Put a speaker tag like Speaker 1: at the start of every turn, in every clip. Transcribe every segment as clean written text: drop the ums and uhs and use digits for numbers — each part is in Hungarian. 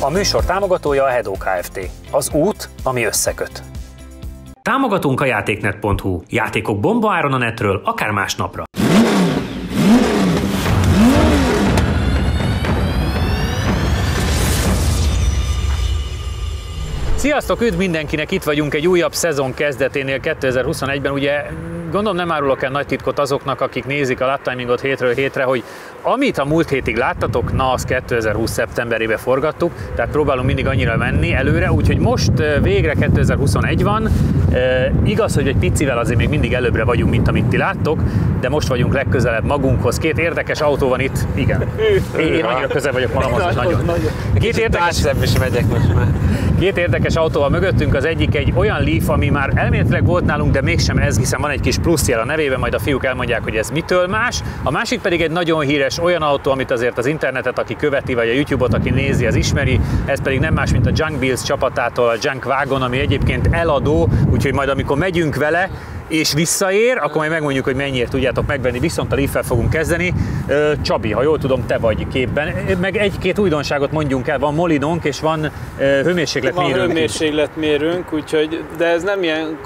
Speaker 1: A műsor támogatója a Hedó Kft. Az út, ami összeköt. Támogatunk a játéknet.hu. Játékok bombaáron a netről, akár másnapra. Sziasztok, üdv mindenkinek! Itt vagyunk egy újabb szezon kezdeténél 2021-ben. Ugye gondolom nem árulok el nagy titkot azoknak, akik nézik a Lap Timingot hétről hétre, hogy amit a múlt hétig láttatok, na azt 2020 szeptemberébe forgattuk, tehát próbálunk mindig annyira menni előre, úgyhogy most végre 2021 van. Igaz, hogy egy picivel azért még mindig előbbre vagyunk, mint amit ti láttok, de most vagyunk legközelebb magunkhoz. Két érdekes autó van itt, igen. Én annyira közel vagyok magamhoz, hogy nagyon. Két érdekes autóval mögöttünk, az egyik egy olyan Leaf, ami már elméletileg volt nálunk, de mégsem ez, hiszen van egy kis pluszjel a nevében, majd a fiúk elmondják, hogy ez mitől más. A másik pedig egy nagyon híres olyan autó, amit azért az internetet, aki követi, vagy a YouTube-ot, aki nézi, az ismeri. Ez pedig nem más, mint a Junk Bills csapatától a Junk Wagon, ami egyébként eladó, úgyhogy majd amikor megyünk vele, és visszaér, akkor majd megmondjuk, hogy mennyiért tudjátok megvenni, viszont a Leaf-fel fogunk kezdeni. Csabi, ha jól tudom, te vagy képben. Meg egy-két újdonságot mondjunk el, van molinónk és van hőmérsékletmérőnk.
Speaker 2: Van hőmérsékletmérőnk, úgyhogy, de ez nem ilyen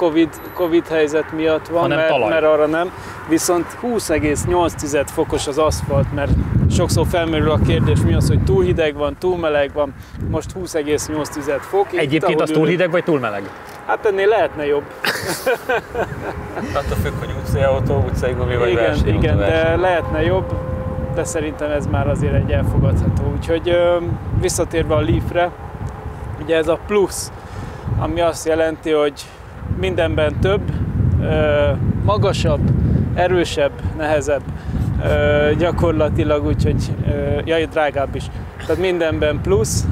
Speaker 2: Covid helyzet miatt van, mert arra nem. Viszont 20,8 fokos az aszfalt, mert sokszor felmerül a kérdés, mi az, hogy túl hideg van, túl meleg van. Most 20,8 fok.
Speaker 1: Egyébként az túl hideg vagy túl meleg?
Speaker 2: Hát ennél lehetne jobb.
Speaker 3: Attól függ, hogy utcai autó, utcai gumi vagy versenyautó.
Speaker 2: Igen, de lehetne jobb, de szerintem ez már azért egy elfogadható. Úgyhogy visszatérve a Leafre, ugye ez a plusz, ami azt jelenti, hogy mindenben több, magasabb, erősebb, nehezebb, gyakorlatilag úgyhogy drágább is. Tehát mindenben plusz,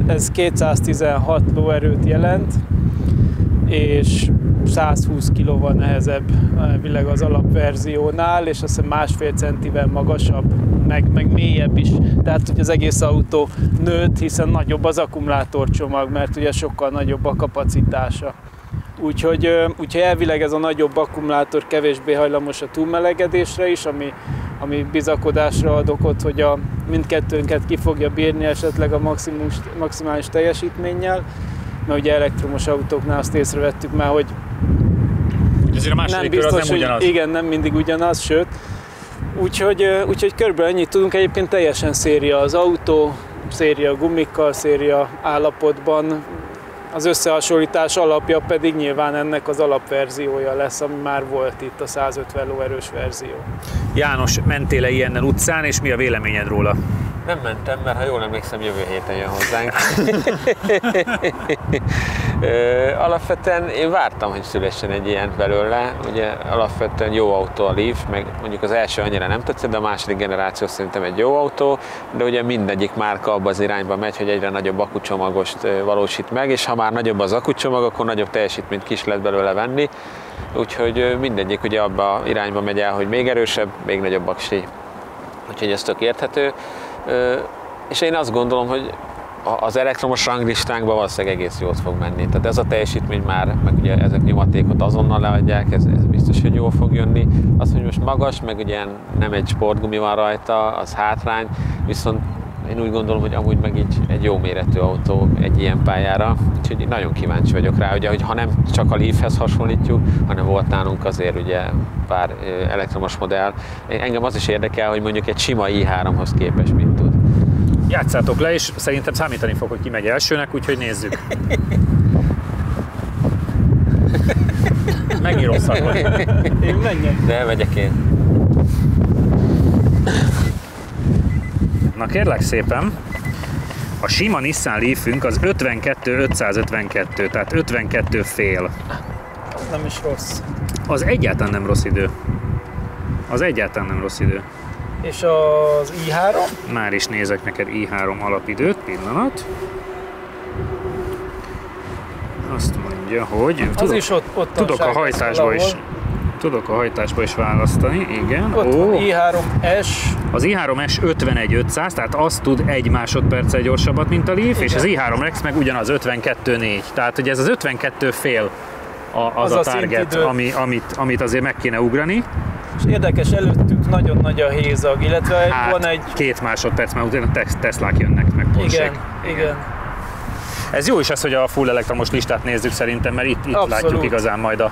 Speaker 2: ez 216 lóerőt jelent, és 120 kilóval nehezebb elvileg az alapverziónál, és azt hiszem 1,5 centivel magasabb, meg mélyebb is. Tehát hogy az egész autó nőtt, hiszen nagyobb az akkumulátorcsomag, mert ugye sokkal nagyobb a kapacitása. Úgyhogy elvileg ez a nagyobb akkumulátor kevésbé hajlamos a túlmelegedésre is, ami bizakodásra ad okot, hogy mindkettőnket ki fogja bírni esetleg a maximális teljesítménnyel. Mert ugye elektromos autóknál azt észrevettük már, hogy
Speaker 1: nem biztos, hogy
Speaker 2: igen, nem mindig ugyanaz, sőt. Úgyhogy körülbelül ennyit tudunk, egyébként teljesen széria az autó, széria gumikkal, széria állapotban. Az összehasonlítás alapja pedig nyilván ennek az alapverziója lesz, ami már volt itt, a 150 lóerős verzió.
Speaker 1: János, mentél-e ilyennel utcán, és mi a véleményed róla?
Speaker 3: Nem mentem, mert ha jól emlékszem, jövő héten jön hozzánk. Alapvetően én vártam, hogy szülessen egy ilyen belőle. Ugye alapvetően jó autó a Leaf, meg mondjuk az első annyira nem tetszett, de a második generáció szerintem egy jó autó, de ugye mindegyik márka abba az irányba megy, hogy egyre nagyobb akkucsomagost valósít meg, és ha már nagyobb az akkucsomag, akkor nagyobb teljesítményt is lehet belőle venni. Úgyhogy mindegyik ugye abba irányba megy el, hogy még erősebb, még nagyobb aksi. Úgyhogy ez tök érthető. És én azt gondolom, hogy az elektromos ranglistánkban valószínűleg egész jót fog menni. Tehát ez a teljesítmény már, meg ugye ezek nyomatékot azonnal leadják, ez biztos, hogy jól fog jönni. Az, hogy most magas, meg ugye nem egy sportgumi van rajta, az hátrány, viszont én úgy gondolom, hogy amúgy meg így egy jó méretű autó egy ilyen pályára, úgyhogy nagyon kíváncsi vagyok rá, ugye, hogy ha nem csak a Leafhez hasonlítjuk, hanem volt nálunk azért ugye pár elektromos modell. Engem az is érdekel, hogy mondjuk egy sima i3-hoz képest mit tud.
Speaker 1: Játszátok le, és szerintem számítani fog, hogy ki megy elsőnek, úgyhogy nézzük. Megint rosszak vagy.
Speaker 2: Én menjek.
Speaker 3: De megyek én.
Speaker 1: Na kérlek szépen, a sima Nissan Leafünk az 52.552, tehát 52 fél.
Speaker 2: Nem is rossz.
Speaker 1: Az egyáltalán nem rossz idő. Az egyáltalán nem rossz idő.
Speaker 2: És az i3?
Speaker 1: Már is nézek neked i3 alapidőt, pillanat. Azt mondja, hogy tudok a hajtásba is. Tudok a hajtásba is választani, igen.
Speaker 2: Ott van i3S.
Speaker 1: Az i3S 51.500, tehát az tud 1 másodperccel gyorsabbat, mint a Leaf, igen. És az i3 Rex meg ugyanaz 52.4. Tehát ugye ez az 52 fél az a target, amit azért meg kéne ugrani.
Speaker 2: És érdekes, előttük nagyon nagy a hézag, illetve
Speaker 1: Hát,
Speaker 2: van egy...
Speaker 1: 2 másodperc, mert utána Teslák jönnek, meg Porsche-k.
Speaker 2: Igen.
Speaker 1: Ez jó is az, hogy a full elektromos listát nézzük szerintem, mert itt látjuk igazán majd a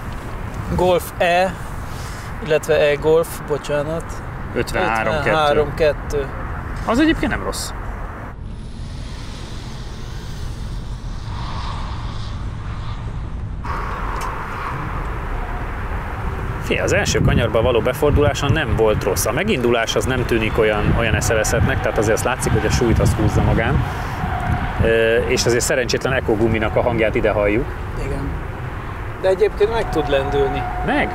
Speaker 2: Golf E, illetve E-Golf, bocsánat.
Speaker 1: 53-2. Az egyébként nem rossz. Fé, az első kanyarba való beforduláson nem volt rossz. A megindulás az nem tűnik olyan eszeveszettnek, tehát azért azt látszik, hogy a súlyt azt húzza magán. És azért szerencsétlen Eco guminak a hangját ide halljuk.
Speaker 2: Igen. De egyébként meg tud lendülni.
Speaker 1: Meg?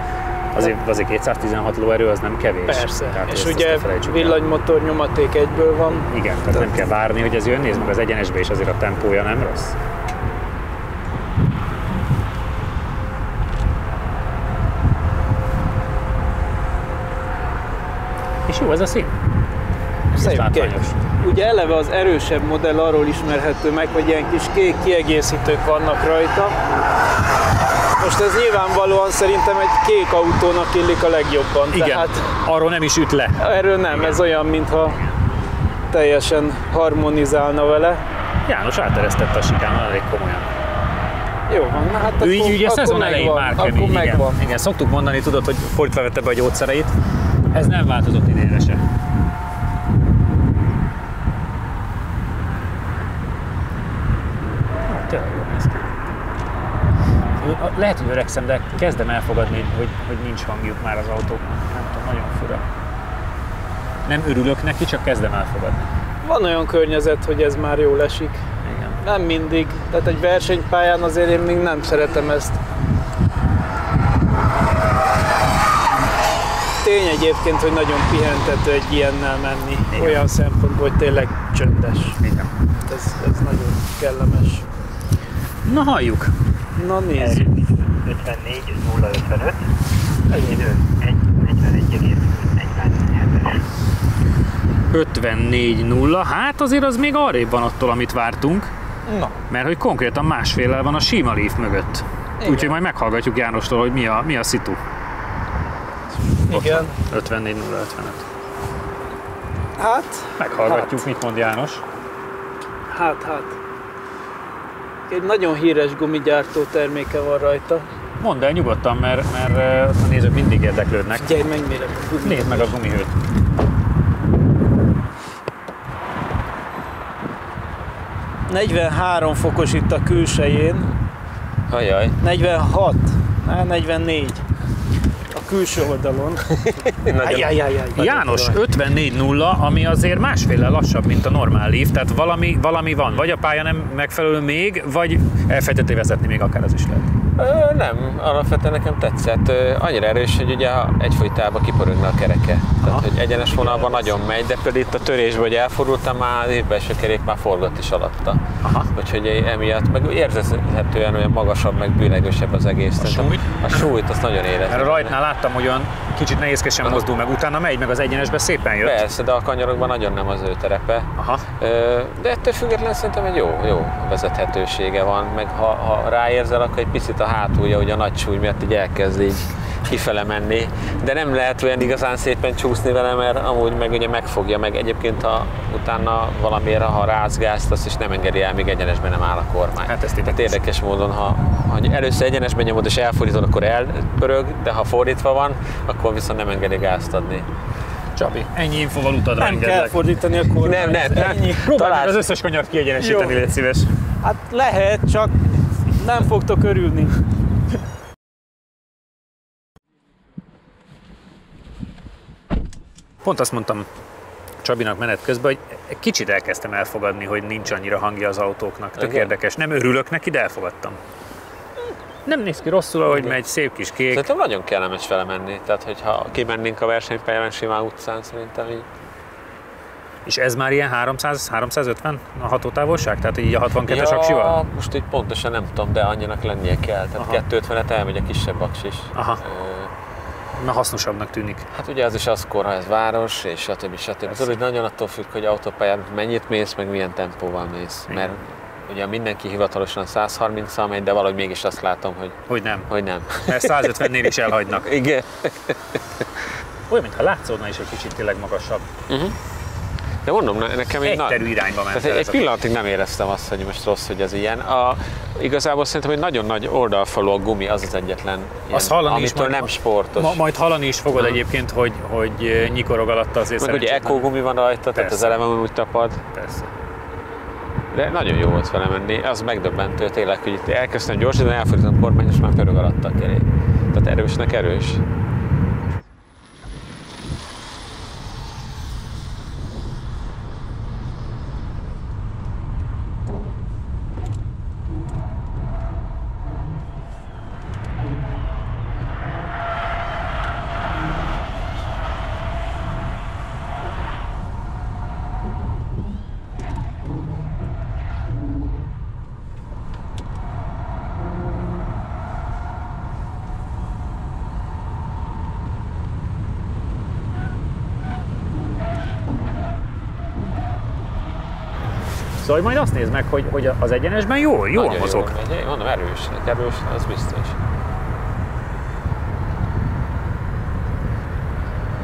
Speaker 1: Azért 216 lóerő az nem kevés.
Speaker 2: Persze.
Speaker 1: Tehát
Speaker 2: és ugye villanymotor nyomaték egyből van.
Speaker 1: Igen, tehát nem kell várni, hogy ez jön. Nézd meg az egyenesbe, és azért a tempója nem rossz. És jó ez a szín.
Speaker 2: Szép kék. Ugye eleve az erősebb modell arról ismerhető meg, hogy ilyen kis kék kiegészítők vannak rajta. Most ez nyilvánvalóan szerintem egy kék autónak illik a legjobban.
Speaker 1: Igen,
Speaker 2: tehát
Speaker 1: arról nem is üt le.
Speaker 2: Erről nem, igen. Ez olyan, mintha teljesen harmonizálna vele.
Speaker 1: János áteresztette a sikánon elég komolyan.
Speaker 2: Jó van, na hát
Speaker 1: ő így a szezon elején már kemény. Igen, szoktuk mondani, tudod, hogy fordítva vette be a gyógyszereit. Ez nem változott idénre se. Tényleg jól néz ki. Lehet, hogy öregszem, de kezdem elfogadni, hogy nincs hangjuk már az autóknak. Nem tudom, nagyon fura. Nem örülök neki, csak kezdem elfogadni.
Speaker 2: Van olyan környezet, hogy ez már jól esik.
Speaker 1: Igen.
Speaker 2: Nem mindig. Tehát egy versenypályán azért én még nem szeretem ezt. Tény egyébként, hogy nagyon pihentető egy ilyennel menni. Igen. Olyan szempontból, hogy tényleg csöndes.
Speaker 1: Igen.
Speaker 2: Ez nagyon kellemes.
Speaker 1: Na halljuk!
Speaker 2: Na nézzük.
Speaker 4: 54 055, idő 41,47.
Speaker 1: 54-0, hát azért az még arrébb van attól, amit vártunk.
Speaker 2: Na.
Speaker 1: Mert hogy konkrétan másféllel van a sima Leaf mögött. Úgyhogy majd meghallgatjuk Jánostól, hogy mi a szitu.
Speaker 2: Igen.
Speaker 1: 54-0-55.
Speaker 2: Hát?
Speaker 1: Meghallgatjuk, mit mond János.
Speaker 2: Hát. Egy nagyon híres gumigyártó terméke van rajta.
Speaker 1: Mondd el nyugodtan, mert a nézők mindig érdeklődnek.
Speaker 2: Figyelj, megmérem a gumihőt.
Speaker 1: Nézd meg a gumihőt.
Speaker 2: – 43 fokos itt a külsején.
Speaker 3: Ajaj.
Speaker 2: 46, 44 a külső oldalon.
Speaker 1: János, 54-0, ami azért másféllel lassabb, mint a normál Leaf, tehát valami van. Vagy a pálya nem megfelelő még, vagy elfejtetté vezetni még akár az is lehet.
Speaker 3: Nem, alapvetően nekem tetszett. Annyira erős, hogy ugye egyfolytában kipörögne a kereke. Tehát, hogy egyenes vonalban nagyon megy, de például itt a törésben, hogy elfordultam már, az évbelső kerék már forgott is alatta.
Speaker 1: Aha.
Speaker 3: Úgyhogy emiatt, meg érzethetően olyan magasabb, meg bűnlegősebb az egész. A súlyt azt nagyon éreztem.
Speaker 1: Mert a rajtnál láttam, hogy olyan kicsit nehézkesen mozdul meg, utána megy, meg az egyenesbe szépen jött.
Speaker 3: Persze, de a kanyarokban nagyon nem az ő terepe.
Speaker 1: Aha.
Speaker 3: De ettől függetlenül szerintem egy jó vezethetősége van, meg ha ráérzel, akkor egy picit a hátulja, hogy a nagy súly miatt így elkezd így kifele menni, de nem lehet olyan igazán szépen csúszni vele, mert amúgy meg ugye megfogja, meg egyébként utána valamire, ha rázgázt, azt is nem engedi el, míg egyenesben nem áll a kormány.
Speaker 1: Hát ezt
Speaker 3: tehát érdekes módon, ha először egyenesben nyomod és elfordítod, akkor elpörög, de ha fordítva van, akkor viszont nem engedi gázt adni.
Speaker 1: Csabi, ennyi infóval utadra
Speaker 2: nem kell fordítani a kormányt.
Speaker 3: Nem.
Speaker 1: Próbálj meg az összes kanyart kiegyenesíteni, légy szíves.
Speaker 2: Hát lehet, csak nem fogtok örülni.
Speaker 1: Pont azt mondtam Csabinak menet közben, hogy kicsit elkezdtem elfogadni, hogy nincs annyira hangja az autóknak. Tök érdekes. Nem örülök neki, de elfogadtam. Nem néz ki rosszul, ahogy megy, szép kis kék.
Speaker 3: Szerintem nagyon kellemes vele menni. Tehát, hogyha kimennénk a versenypályán simán utcán, szerintem így.
Speaker 1: És ez már ilyen 300-350 a hatótávolság? Tehát így a 62-es aksival?
Speaker 3: Most így pontosan nem tudom, de annyinak lennie kell. Tehát 250-et elmegy a kisebb aks is.
Speaker 1: Aha. Na, hasznosabbnak tűnik.
Speaker 3: Hát ugye az is az kor, ha ez város, és stb. Tudod, nagyon attól függ, hogy autópályán mennyit mész, meg milyen tempóval mész. Igen. Mert ugye mindenki hivatalosan 130-al megy, de valahogy mégis azt látom, hogy
Speaker 1: nem.
Speaker 3: Hogy nem.
Speaker 1: Mert 150-nél is elhagynak.
Speaker 3: Igen.
Speaker 1: olyan, mintha látszódna is egy kicsit tényleg magasabb.
Speaker 3: De mondom, nekem
Speaker 1: egyterű irányba ment.
Speaker 3: Egy pillanatig nem éreztem azt, hogy most rossz, hogy ez ilyen. Igazából szerintem, hogy nagyon nagy oldalfalú a gumi, az az egyetlen ilyen, amitől nem sportos.
Speaker 1: Majd hallani is fogod egyébként, hogy nyikorog alatta azért.
Speaker 3: Meg ugye eco gumi van rajta, tehát az eleve úgy tapad.
Speaker 1: Persze.
Speaker 3: De nagyon jó volt vele menni, az megdöbbentő tényleg, hogy itt elkezdtem gyorsítani, elfordítom a kormány, és már pörög alatta a kerék. Tehát erősnek erős.
Speaker 1: Szóval majd azt nézd meg, hogy az egyenesben jól mozog.
Speaker 3: Jól, mondom, erős, az biztos.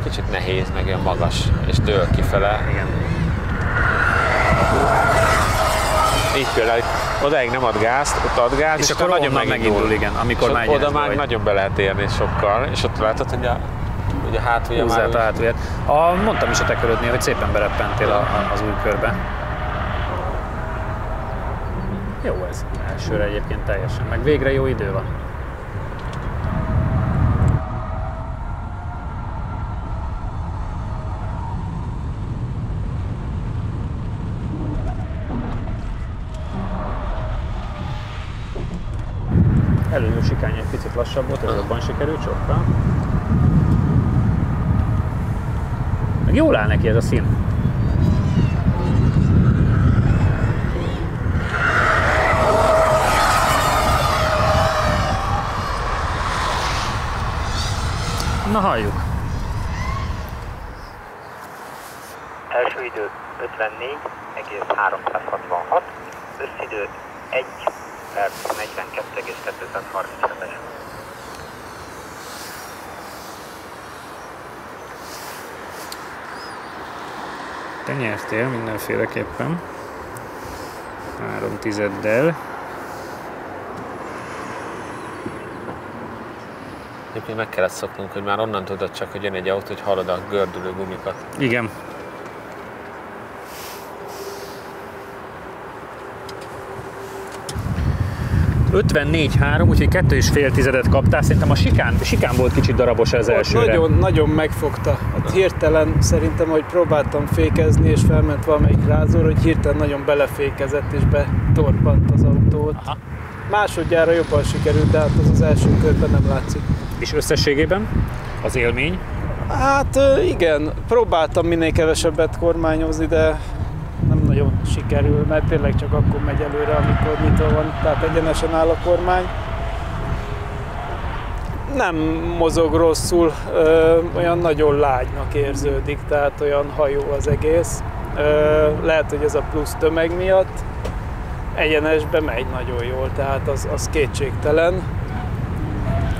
Speaker 3: Kicsit nehéz, meg olyan magas, és dől kifele.
Speaker 1: Igen.
Speaker 3: Így például odáig nem ad gázt, ott ad gáz,
Speaker 1: és akkor nagyon megindul, igen, amikor már
Speaker 3: oda már nagyon be lehet érni sokkal, és ott látod, hogy a hátulja már...
Speaker 1: a hátulját. Mondtam is a te körödnél, hogy szépen bereppentél az új körbe. Jó ez, elsőre egyébként teljesen, meg végre jó idő van. Előző sikány egy picit lassabb volt, ez jobban sikerült sokkal. Meg jól áll neki ez a szín. Na halljuk.
Speaker 4: Első idő 54,366, összidő 1 perc 42,237-es.
Speaker 1: Te nyertél mindenféleképpen. 3 tizeddel.
Speaker 3: Egyébként meg kellett szoknunk, hogy már onnan tudod csak, hogy jön egy autó, hogy hallod a gördülő gumikat.
Speaker 1: Igen. ...54,3, úgyhogy 2,5 tizedet kaptál. Szerintem a sikán volt kicsit darabos az elsőre.
Speaker 2: Nagyon megfogta. Hát hirtelen szerintem, hogy próbáltam fékezni, és felment valamelyik rázóra, hogy hirtelen nagyon belefékezett, és betorpant az autót. Aha. Másodjára jobban sikerült, de hát az első körben nem látszik.
Speaker 1: És összességében az élmény?
Speaker 2: Hát igen, próbáltam minél kevesebbet kormányozni, de nem nagyon sikerül, mert tényleg csak akkor megy előre, amikor nyitva van, tehát egyenesen áll a kormány. Nem mozog rosszul, olyan nagyon lágynak érződik, tehát olyan hajó az egész. Lehet, hogy ez a plusz tömeg miatt. Egyenesbe megy nagyon jól, tehát az kétségtelen.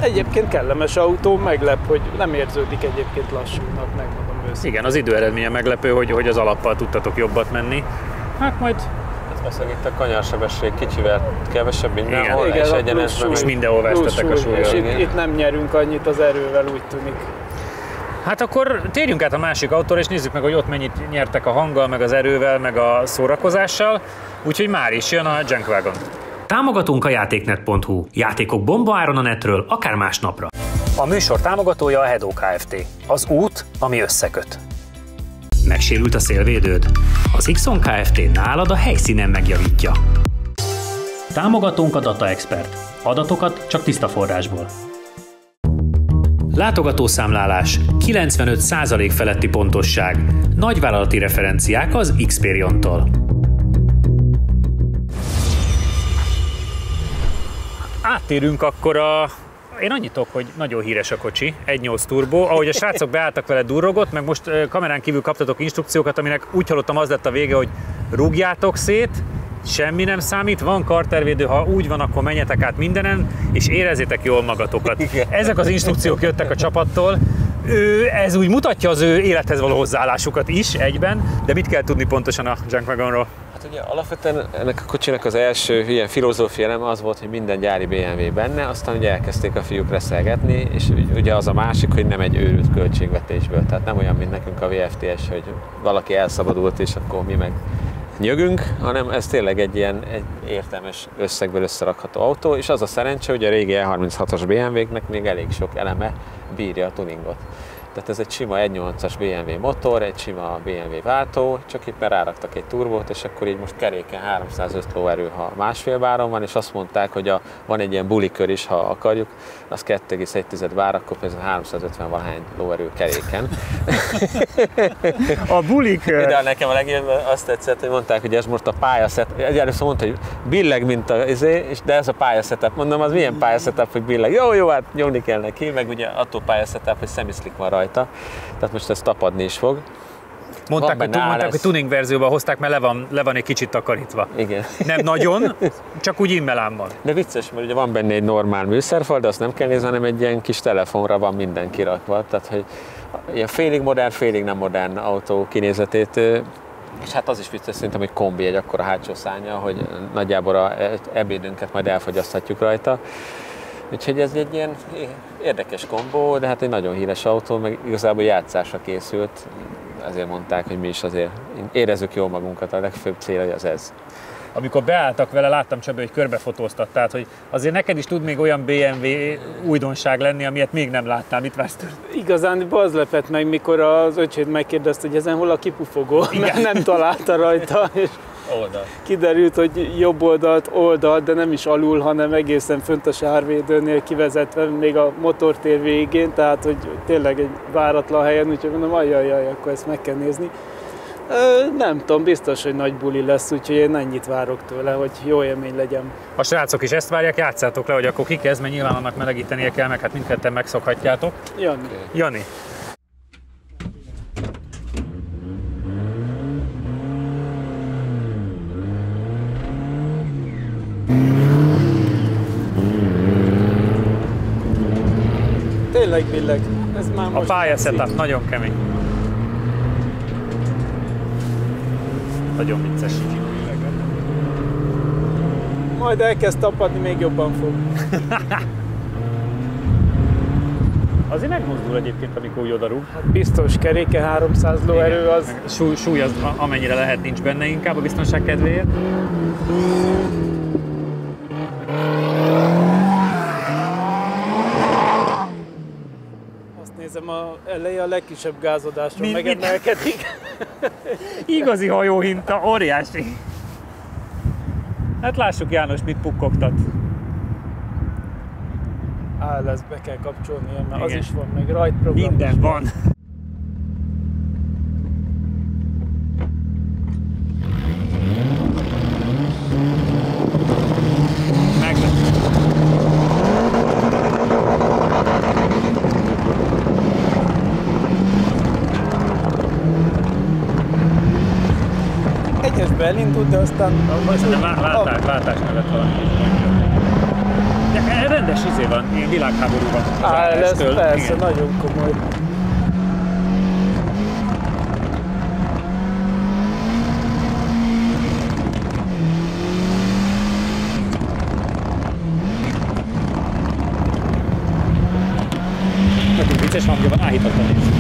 Speaker 2: Egyébként kellemes autó, meglep, hogy nem érződik egyébként lassúnak, megmondom őszintén.
Speaker 1: Igen, az idő eredménye meglepő, hogy az alappal tudtatok jobbat menni. Hát majd...
Speaker 3: Aztán itt a kanyarsebesség kicsivel kevesebb mindenhol,
Speaker 2: igen,
Speaker 3: és egyenesben
Speaker 1: és mindenhol vesztetek a súlyról.
Speaker 2: És itt nem nyerünk annyit az erővel, úgy tűnik.
Speaker 1: Hát akkor térjünk át a másik autóra, és nézzük meg, hogy ott mennyit nyertek a hanggal, meg az erővel, meg a szórakozással. Úgyhogy már is jön a Junkwagon. Támogatunk a játéknet.hu. Játékok bombaáron a netről, akár másnapra. A műsor támogatója a Hedó Kft. Az út, ami összeköt. Megsérült a szélvédőd? Az Ixon Kft. Nálad a helyszínen megjavítja. Támogatónk a Data Expert. Adatokat csak tiszta forrásból. Látogatószámlálás, 95% feletti pontosság, nagyvállalati referenciák az Xperion-tól. Áttérünk akkor Én annyit tudok, hogy nagyon híres a kocsi, 1.8 turbo, ahogy a srácok beálltak vele, durrogott, meg most kamerán kívül kaptatok instrukciókat, aminek úgy hallottam, az lett a vége, hogy rúgjátok szét, semmi nem számít, van kartervédő, ha úgy van, akkor menjetek át mindenen, és érezzétek jól magatokat. Ezek az instrukciók jöttek a csapattól, Ez úgy mutatja az ő élethez való hozzáállásukat is egyben, de mit kell tudni pontosan a Junk Wagonról?
Speaker 3: Hát ugye alapvetően ennek a kocsinak az első ilyen filozófia eleme az volt, hogy minden gyári BMW benne, aztán ugye elkezdték a fiúk reszelgetni, és ugye az a másik, hogy nem egy őrült költségvetésből, tehát nem olyan, mint nekünk a VFTS, hogy valaki elszabadult, és akkor mi meg nyögünk, hanem ez tényleg egy ilyen értelmes összegből összerakható autó, és az a szerencse, hogy a régi E36-os BMW-knek még elég sok eleme bírja a tuningot. Tehát ez egy sima 1.8-as BMW motor, egy sima BMW váltó, csak éppen ráraktak egy turbót, és akkor így most keréken 305 lóerő, ha másfél báron van, és azt mondták, hogy van egy ilyen bulikör is, ha akarjuk, az 2,1 bár, akkor ez 350 valahány lóerő keréken.
Speaker 1: A bulikör!
Speaker 3: De nekem a legjobb azt tetszett, hogy mondták, hogy ez most a pályaszet, először mondta, hogy billeg, mint de ez a pályaszetup. Mondom, az milyen pályaszetup, hogy billeg? Jó, hát nyomni kell neki, meg ugye attól pályaszetup, hogy semi-slick van rajta, tehát most ez tapadni is fog.
Speaker 1: Mondták, hogy tuning verzióban hozták, mert le van egy kicsit takarítva.
Speaker 3: Igen.
Speaker 1: Nem nagyon, csak úgy immelámmal.
Speaker 3: De vicces, mert ugye van benne egy normál műszerfal, de azt nem kell nézni, hanem egy ilyen kis telefonra van minden kirakva. Tehát, hogy ilyen félig modern, félig nem modern autó kinézetét. És hát az is vicces szerintem, hogy kombi egy akkora hátsó szárnya, hogy nagyjából az ebédünket majd elfogyaszthatjuk rajta. Úgyhogy ez egy ilyen érdekes kombó, de hát egy nagyon híres autó, meg igazából játszásra készült. Ezért mondták, hogy mi is azért érezzük jól magunkat, a legfőbb cél az ez.
Speaker 1: Amikor beálltak vele, láttam Csaba, hogy körbefotóztat, tehát hogy azért neked is tud még olyan BMW újdonság lenni, amilyet még nem láttál. Mit vársz tőle?
Speaker 2: Igazán az lepett meg, mikor az öcséd megkérdezte, hogy ezen hol a kipufogó, mert nem találta rajta, és kiderült, hogy jobb oldalt, de nem is alul, hanem egészen fönt a sárvédőnél kivezetve, még a motortér végén, tehát hogy tényleg egy váratlan helyen, úgyhogy mondom, ajjajjaj, akkor ezt meg kell nézni. Nem tudom, biztos, hogy nagy buli lesz, úgyhogy én ennyit várok tőle, hogy jó élmény legyen.
Speaker 1: A srácok is ezt várják, játszátok le, hogy akkor ki kezd, mert nyilván annak melegítenie kell, meg hát mindketten megszokhatjátok.
Speaker 2: Jani.
Speaker 1: Jani.
Speaker 2: Tényleg billeg. Ez már
Speaker 1: a pályasetup nagyon kemény. Nagyon vicces.
Speaker 2: Majd elkezd tapadni, még jobban fog.
Speaker 1: Azért megmozdul egyébként, amikor úgy odarúg.
Speaker 2: Hát biztos, keréke 300 lóerő az...
Speaker 1: Súly az amennyire lehet nincs benne, inkább a biztonság kedvéért.
Speaker 2: Azt nézem, a eleje a legkisebb gázadásra megemelkedik.
Speaker 1: Igazi hajóhinta, óriási. Hát lássuk János, mit pukkogtat.
Speaker 2: Lesz be kell kapcsolni, mert
Speaker 1: igen.
Speaker 2: Az is van, meg rajtprogram.
Speaker 1: Minden van.
Speaker 2: Egyesbe elindult, de aztán...
Speaker 1: Látás mellett valami. De rendes van, ilyen világháború van.
Speaker 2: Ez persze, igen. Nagyon komoly.
Speaker 1: Nagyon vicces hangja van, áhítottan nézni.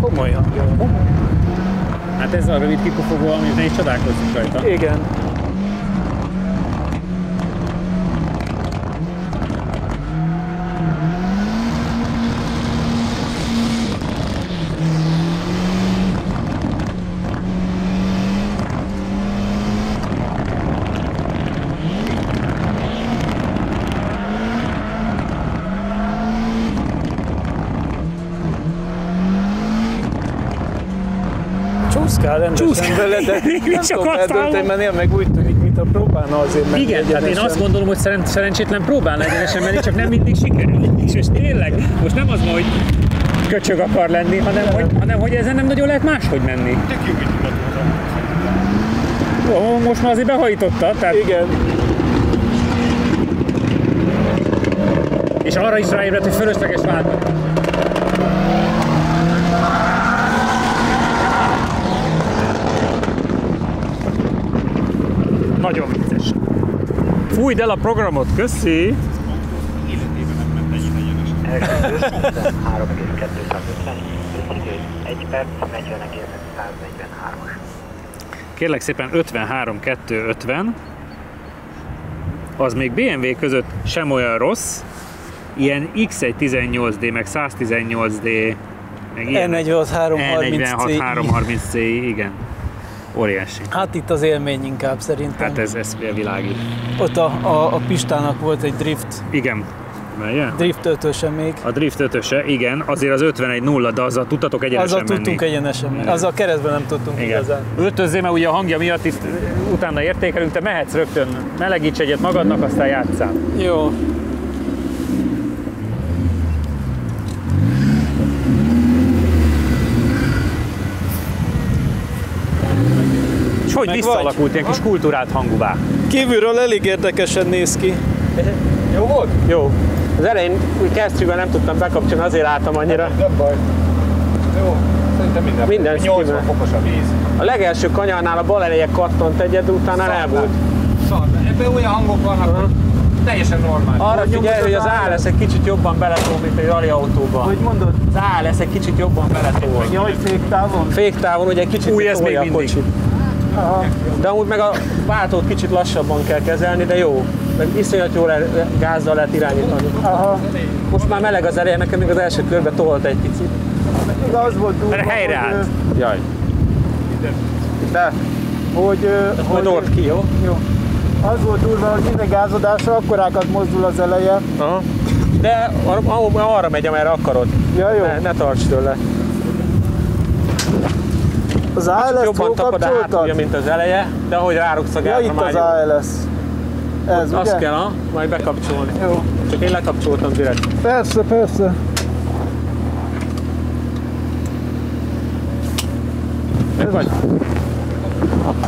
Speaker 2: Komoly hangja van.
Speaker 1: Hát ez a rövid kipufogó, amit ne is csodálkozzunk rajta.
Speaker 2: Igen. Csúszkál rendesen vele, de nem tudom eldönteni, mert néha meg úgy tűnik, mint a próbálna azért menni.
Speaker 1: Igen, hát én azt gondolom, hogy szerencsétlen próbálna egyenesen menni, csak nem mindig sikerül. És tényleg, most nem az ma, hogy köcsög akar lenni, hanem hogy ezen nem nagyon lehet máshogy menni. Jó, most már azért behajította, tehát...
Speaker 2: Igen.
Speaker 1: És arra is ráébredt, hogy fölösleges váltani. Nagyon vicces. Fújd el a programot, köszi!
Speaker 4: Első idő 3,250, összidő 1 perc, 40,143-as.
Speaker 1: Kérlek szépen 53-2-50. Az még BMW között sem olyan rossz. Ilyen X1-18D, meg 118D, meg ilyen E46-330C, igen. Óriási.
Speaker 2: Hát itt az élmény inkább szerintem.
Speaker 1: Hát ez világít.
Speaker 2: Ott a Pistának volt egy drift.
Speaker 1: Igen. Melyen?
Speaker 2: Drift 5-öse még.
Speaker 1: A Drift 5-öse, igen, azért az 51-0, de azzal tudtatok egyenesen menni.
Speaker 2: Azzal tudtunk egyenesen menni. Azzal keresztben nem tudtunk igazán.
Speaker 1: Öltözzél, mert ugye a hangja miatt itt utána értékelünk, te mehetsz rögtön, melegíts egyet magadnak, aztán játsszál.
Speaker 2: Jó.
Speaker 1: És hogy visszaalakult ilyen kis kultúrált hangúvá?
Speaker 2: Kívülről elég érdekesen néz ki.
Speaker 3: Jó volt? Jó. Az elején úgy kesztyűvel nem tudtam bekapcsolni, azért álltam annyira.
Speaker 5: Nem baj. Jó, szerintem minden 80 fokos a víz.
Speaker 3: A legelső kanyarnál a bal eleje kattant egyet, utána elmúlt.
Speaker 5: Szar, ebben olyan hangok vannak, hogy teljesen normális.
Speaker 3: Arra figyelj, hogy az ALS egy kicsit jobban beletol, mint egy rally autóban.
Speaker 2: Hogy mondod?
Speaker 3: Az ALS egy kicsit jobban beletol.
Speaker 2: Jaj, féktávon?
Speaker 3: Féktávon ugye egy kicsit
Speaker 1: Új, ez még
Speaker 3: tolja a
Speaker 1: mindig.
Speaker 3: kocsit. De amúgy meg a váltót kicsit lassabban kell kezelni, de jó. Meg iszonyat jól gázzal lehet irányítani.
Speaker 2: Aha.
Speaker 3: Most már meleg az eleje, nekem még az első körbe tolt egy picit.
Speaker 2: Az volt durva,
Speaker 1: Mert helyreállt.
Speaker 3: Jaj.
Speaker 2: hogy
Speaker 3: Majd old ki, jó?
Speaker 2: jó. Az volt durva, hogy minden gázadásra akkorákat mozdul az eleje.
Speaker 3: Aha. De arra megy, amerre akarod.
Speaker 2: Ja, jó.
Speaker 3: Ne tarts tőle.
Speaker 2: Az ALS-t
Speaker 3: Jobban tapad a hátulja, mint az eleje, de ahogy rárugsz a
Speaker 2: Ja,
Speaker 3: gázra
Speaker 2: itt
Speaker 3: már
Speaker 2: az
Speaker 3: jó.
Speaker 2: ALS. Ez, ugye?
Speaker 3: Azt kell, majd bekapcsolni.
Speaker 2: Jó.
Speaker 3: Csak én lekapcsoltam direkt.
Speaker 2: Persze, persze.
Speaker 3: Meg vagy?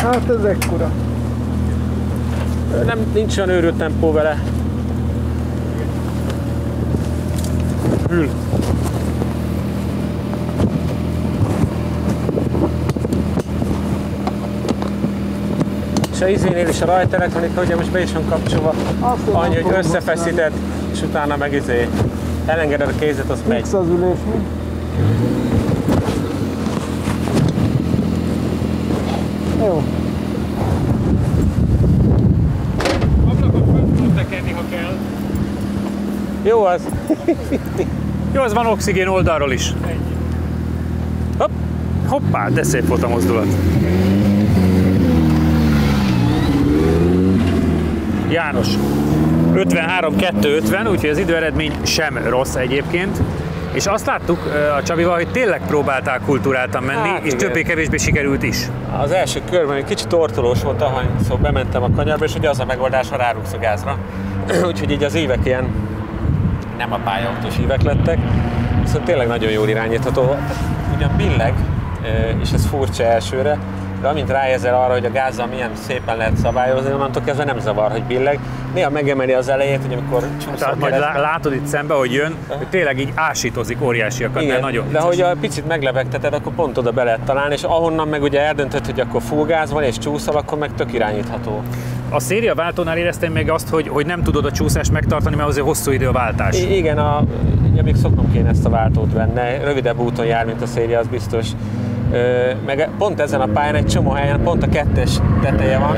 Speaker 2: Hát ez ekkora.
Speaker 3: Nincs olyan őrült tempó vele. Hűl. És a izénél is a rajtelektronika, ugye most be is van kapcsolva. Annyi, hogy összefeszíted, és utána meg elengeded a kézet, az megy.
Speaker 2: Fix az ülés, mi? Jó.
Speaker 5: Ablakot föl tudod tekerni, ha kell.
Speaker 3: Jó az.
Speaker 1: Jó, az van oxigén oldalról is. Hopp. Hoppá, de szép volt a mozdulat. János, 53-2-50, úgyhogy az időeredmény sem rossz egyébként. És azt láttuk a Csabival, hogy tényleg próbáltál kultúráltan menni,
Speaker 3: Hát
Speaker 1: és
Speaker 3: igen.
Speaker 1: többé-kevésbé sikerült is.
Speaker 3: Az első körben egy kicsit tortolós volt, ahányszor bementem a kanyarba, és ugye az a megoldás, ha rárugsz a gázra. Úgyhogy így az évek ilyen nem a pályautós évek lettek, viszont tényleg nagyon jól irányítható. Ugyan billeg, és ez furcsa elsőre, de amint ráérzel arra, hogy a gázzal milyen szépen lehet szabályozni, onnantól kezdve nem zavar, hogy billeg. Néha megemeli az elejét, hogy amikor csúszol
Speaker 1: Tehát majd
Speaker 3: keresztbe.
Speaker 1: látod itt szembe, hogy jön, hogy tényleg így ásítozik óriásiakat,
Speaker 3: Igen,
Speaker 1: mert nagyon
Speaker 3: de
Speaker 1: vicces.
Speaker 3: hogy a picit meglebegteted, akkor pont oda be lehet találni, és ahonnan meg ugye eldöntöd, hogy akkor full gáz van és csúszol, akkor meg tök irányítható.
Speaker 1: A szériaváltónál éreztem még azt, hogy nem tudod a csúszást megtartani, mert azért hosszú idő a váltás.
Speaker 3: Igen, ugye még szoknom kéne ezt a váltót venni, rövidebb úton jár, mint a széria, az biztos. Meg pont ezen a pályán egy csomó helyen pont a 2-es teteje van.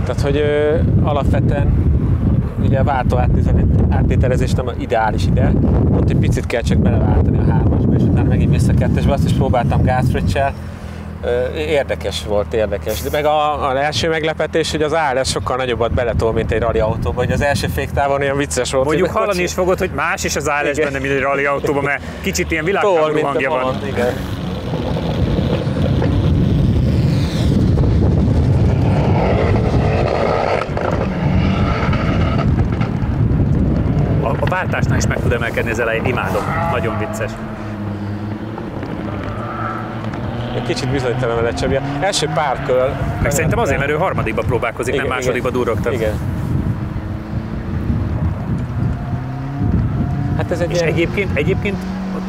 Speaker 3: Tehát, hogy alapvetően ugye a váltó áttételezés nem ideális ide, pont egy picit kell csak beleváltani a 3-asba, és utána megint vissza 2-esbe, azt is próbáltam gázfröccsel. Érdekes volt, érdekes. De meg az első meglepetés, hogy az ALS sokkal nagyobbat beletol, mint egy rally autóba, hogy az első féktávon olyan vicces volt.
Speaker 1: Mondjuk
Speaker 3: hogy a
Speaker 1: hallani is fogod, hogy más is az ALS-ben, nem mint egy rally autóban, mert kicsit ilyen világháború hangja van.
Speaker 3: Igen.
Speaker 1: A váltásnál is meg tud emelkedni az elején, imádom, nagyon vicces.
Speaker 3: Egy kicsit bizonytalan vele Csabi. Első pár kör.
Speaker 1: Meg szerintem azért, mert ő harmadikba próbálkozik, nem másodikba durrogtat.
Speaker 3: Igen. Hát ez egy
Speaker 1: És
Speaker 3: ilyen...
Speaker 1: egyébként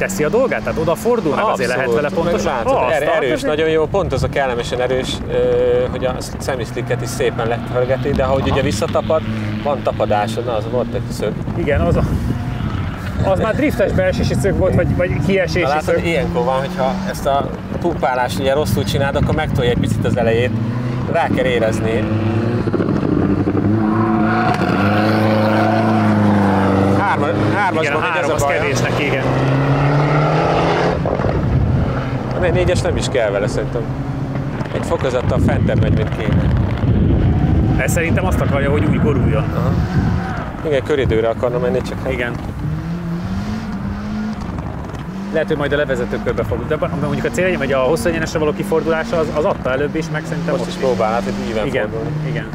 Speaker 1: teszi a dolgát? Tehát odafordul, meg azért lehet vele pontosan?
Speaker 3: Erős, nagyon jó, pont az a kellemesen erős, hogy a semi-slicket is szépen letörgeti, de ahogy ugye visszatapad, van tapadásod, na az volt egy szög.
Speaker 1: Igen, az már driftes beesési szög volt, vagy kiesési szög.
Speaker 3: Látod, ilyenkor van, hogyha ezt a pumpálást ugye rosszul csinálod, akkor megtolja egy picit az elejét, rá kell érezni. Hármasban
Speaker 1: igen, a 3 az kevés neki, igen.
Speaker 3: A 4-es nem is kell vele szerintem. Egy fokozattal fentebb megy, mint kéne.
Speaker 1: De szerintem azt akarja, hogy úgy boruljon.
Speaker 3: Aha. Igen, köridőre akarna menni, csak hát...
Speaker 1: Igen. Lehet, hogy majd a levezetőkörbe fog, de mondjuk a célja, vagy a hosszú egyenesre való kifordulása az adta előbb is, meg szerintem
Speaker 3: most is próbál, hát, hogy íven fordulni.
Speaker 1: Igen.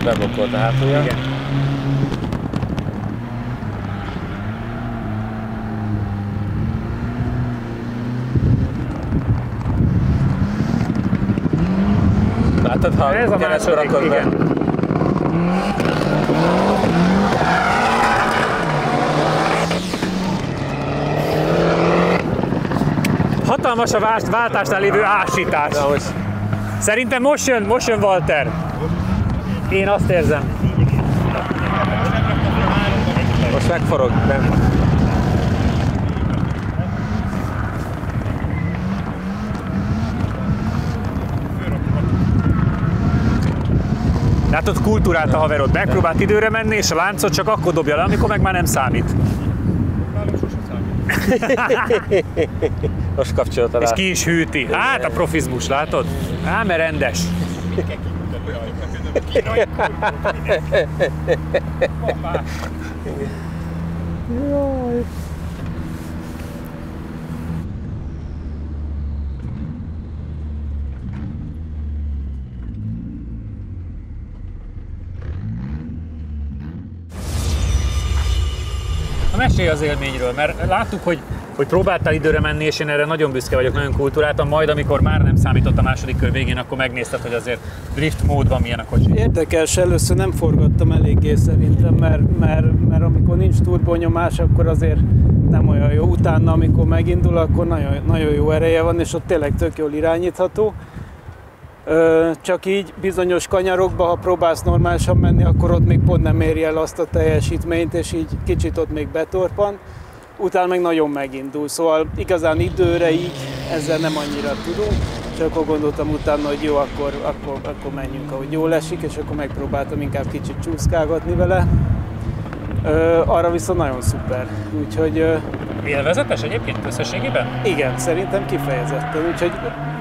Speaker 3: Beblokkolt a hátulja.
Speaker 1: Igen.
Speaker 3: Látod, ha
Speaker 1: ez a második, igen. Hatalmas a váltásnál lévő ásítás. Szerintem most jön Walter. Én azt érzem.
Speaker 3: Most megforog, nem?
Speaker 1: Látod, kultúrált a haverod, megpróbált időre menni, és a láncot csak akkor dobja le, amikor meg már nem számít.
Speaker 3: Most kapcsolta rá.
Speaker 1: És ki is hűti. Hát a profizmus, látod? Á, mert rendes.
Speaker 3: Jaj.
Speaker 1: Mesélj az élményről, mert láttuk, hogy próbáltál időre menni, és én erre nagyon büszke vagyok, nagyon kultúráltan, majd amikor már nem számított a második kör végén, akkor megnézted, hogy azért drift módban milyen a kocsi.
Speaker 2: Érdekes, először nem forgattam eléggé szerintem, mert amikor nincs turbonyomás, akkor azért nem olyan jó. Utána, amikor megindul, akkor nagyon jó ereje van, és ott tényleg tök jól irányítható. Csak így bizonyos kanyarokba, ha próbálsz normálisan menni, akkor ott még pont nem éri el azt a teljesítményt, és így kicsit ott még betorpan. Utána meg nagyon megindul, szóval igazán időre így ezzel nem annyira tudunk, és akkor gondoltam utána, hogy jó, akkor menjünk, ahogy jól esik, és akkor megpróbáltam inkább kicsit csúszkálgatni vele. Arra viszont nagyon szuper, úgyhogy...
Speaker 1: Élvezetes egyébként összességében?
Speaker 2: Igen, szerintem kifejezetten, úgyhogy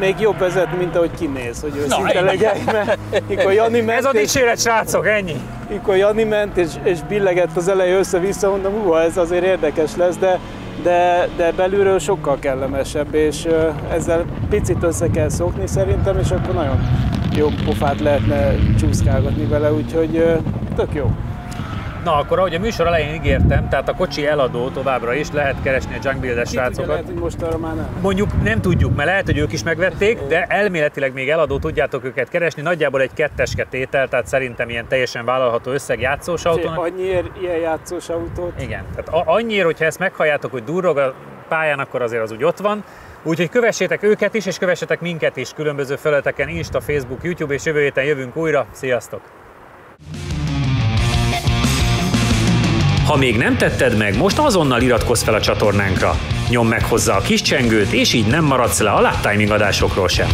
Speaker 2: még jobb vezetni, mint ahogy kinéz, hogy őszinte legyek, mert mikor Jani ment...
Speaker 1: Ez a dicséret, srácok, ennyi!
Speaker 2: Mikor Jani ment és billegett az eleje össze-vissza, mondom, ez azért érdekes lesz, de belülről sokkal kellemesebb, és ezzel picit össze kell szokni szerintem, és akkor nagyon jó pofát lehetne csúszkálgatni vele, úgyhogy tök jó.
Speaker 1: Na, akkor ahogy a műsor elején ígértem, tehát a kocsi eladó továbbra is, lehet keresni a Junk Builder srácokat.
Speaker 2: Lehet, hogy most arra már nem.
Speaker 1: Mondjuk nem tudjuk, mert lehet, hogy ők is megvették, de elméletileg még eladó, tudjátok őket keresni, nagyjából egy 2-eske tétel, tehát szerintem ilyen teljesen vállalható összeg játszós autónak.
Speaker 2: Annyiért ilyen játszós autót?
Speaker 1: Igen, tehát annyiért, hogyha ezt meghalljátok, hogy durrog a pályán, akkor azért az úgy ott van. Úgyhogy kövessétek őket is, és kövessetek minket is különböző felületeken, Insta, Facebook, YouTube, és jövő héten jövünk újra. Sziasztok! Ha még nem tetted meg, most azonnal iratkozz fel a csatornánkra. Nyomd meg hozzá a kis csengőt, és így nem maradsz le a Lap Timing adásokról sem.